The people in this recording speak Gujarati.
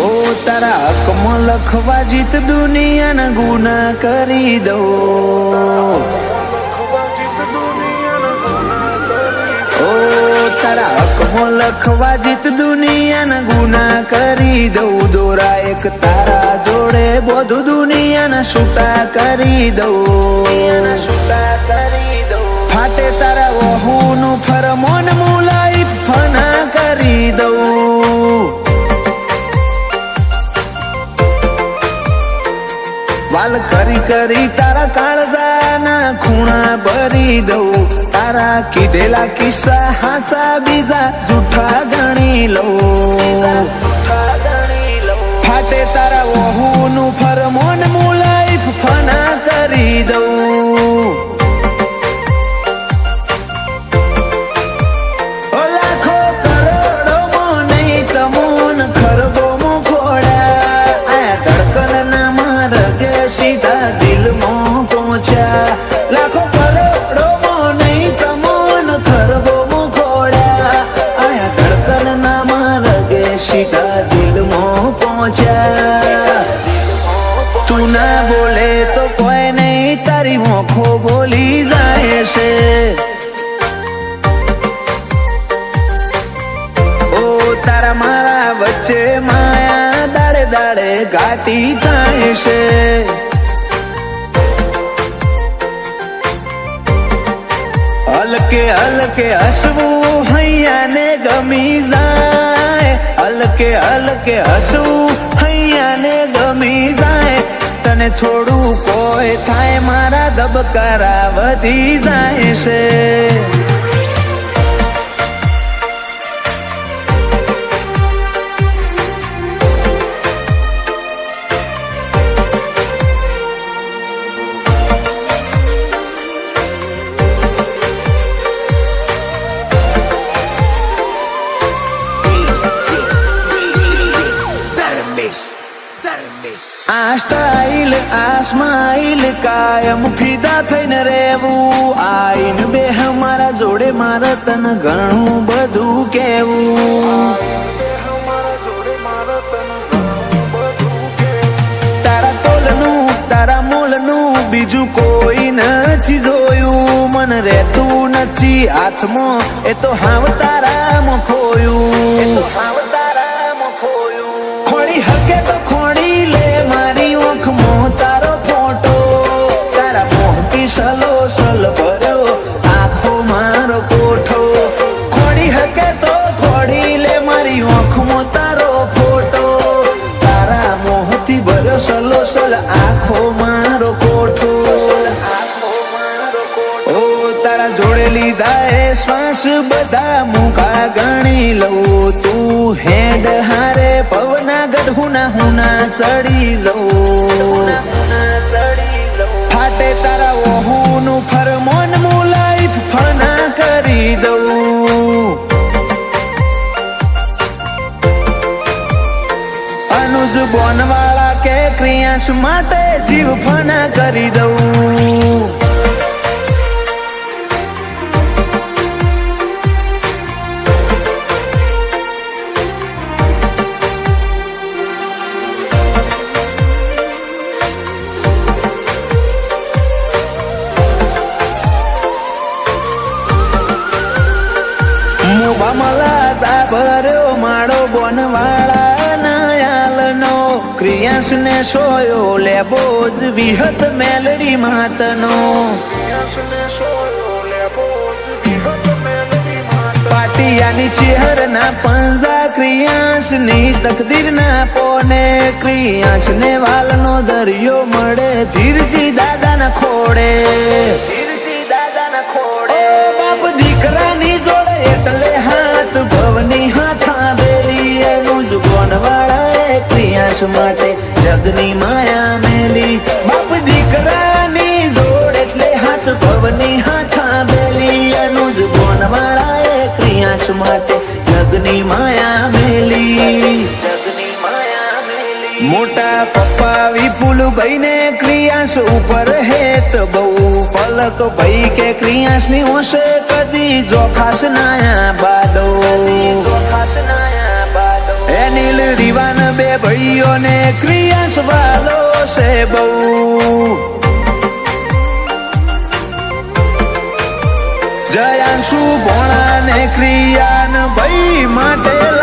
ઓ તારા હકમાં લખવા જીત દુનિયાના ગુના કરી દઉં, ઓ તારા હકમાં લખવા જીત દુનિયાના ગુના કરી દઉં, દોરા એક તારા જોડે બધું દુનિયાના છૂટા કરી દઉં, ફાટે તારા વહુનું ફરમોન મુલાઈ ફના કરી દઉં, વાલ કરી કરી તારા કાળજાના ખૂણા ભરી દઉં, તારા કીધેલા કિસ્સા હાચા બીજા જૂઠા ગણી લઉં, ફાટે તારા વહુનું ફરમોન મુલાઈ ફના કરી દઉં, લાખો કરોડો નહીં તમોન ખરબો મુખોડા, આ ધડકન ના માર્ગે સીધા દિલમાં પહોંચ્યા, લાખો કરોડો નહીં તમોન ખરબો મુખોડા, આ ધડકન ના માર્ગે સીધા દિલમાં પહોંચ્યા, તું ના બોલે તો કોઈ નહીં તારી મોખો બોલી જાય છે, તારા મારા વચ્ચે માયા દાડે દાડે ઘાટી થાય છે, હલકે હલકે હસવું હૈયાને ગમી જાય, હલકે હલકે હસવું હૈયાને ગમી જાય, તને થોડું કોઈ થાય મારા ધબકારા વધી જાય છે, આ સ્ટાઇલ આ સ્માઇલ કાયમ ફિદા થઈને રહેવું, આઈન બે મારા જોડે મારે તને ઘણું બધું કેવું, તારા તોલનું તારા મોલનું બીજું કોઈ નથી જોયું, મને રહેતું નથી હાથમાં એ તો હાવ તારામાં ખોયું, ખોડી હકે તો ખોડી લે મારી ઓંખમાં તારો ફોટો, તારા મોહથી સલો સલ ભર્યો આખો મારો કોઠો, ખોડી હકે તો ખોડી લે મારી ઓંખમાં તારો ફોટો, તારા મોહથી ભર્યો સલો સલ આખો મારો કોઠો, ઓ તારા જોડે લીધા એ શ્વાસ બધા મુકા ગણી લઉં, તું હેડ હારે પવના ગઢુના હુના ચડી લઉં, ફાટે તારા વહુનું ફરમોન મુલાઈ ફના કરી દઉં, અનુજ બોનવાળા કે ક્રિયાંશ માટે જીવ ફના કરી દઉં, ભર્યો માળો બોનવાળા નાયાલનો, ક્રિયાંશ ને સોયો લેબો જ વિહત મેલડી માતનો, પાટિયાની ચેહર ના પંજા ક્રિયાંશ ની તકદીર ના પોને, ક્રિયાંશ ને વાલનો દરિયો મળે ધીરજી દાદા ના ખોડે, બાપ દીકરાની જોડે એટલે હાથ ભવની હાથા બેલી, એનું જ બોનવાળા ક્રિયાંશ માટે જગની માયા મેલી, બાપ દીકરાની જોડ એટલે હાથ ભવની હાથા બેલી, એનું જ બોનવાળા ક્રિયાંશ માટે જગની માયા મેલી, જગની માયા મેલી, મોટા પપ્પા વિપુલભાઈ ને ક્રિયાંશ ઉપર હેત બહુ, પલક ભાઈ કે ક્રિયાંશ ની હોશે કદી જોખાશ નાયા બાડો, એ નીલ રીવાન બે ભાઈઓને ક્રિયાસ વાલો છે બહુ જયાંશુ ભોણા ને ક્રિયાન ભાઈ માટે